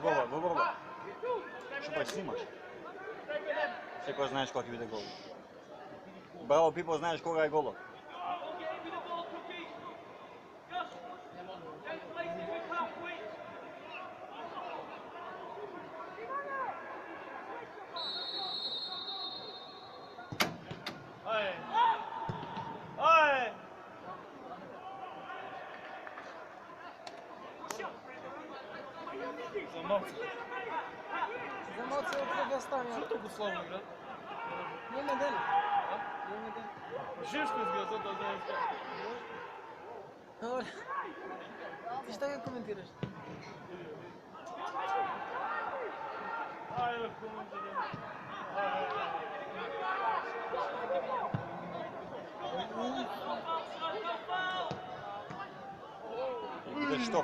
гола, во гола. Што па снимаш? Секој знаеш кога ќе биде гол. Браво, Пипо, знаеш кога е голот. За емоция от това стане. Що тук слабо игра? Имаме ден. Имаме ден. Жившко изгледа, за да не иска. Добре. Ти ще го коментираш? Айде, коментирам. И биде што?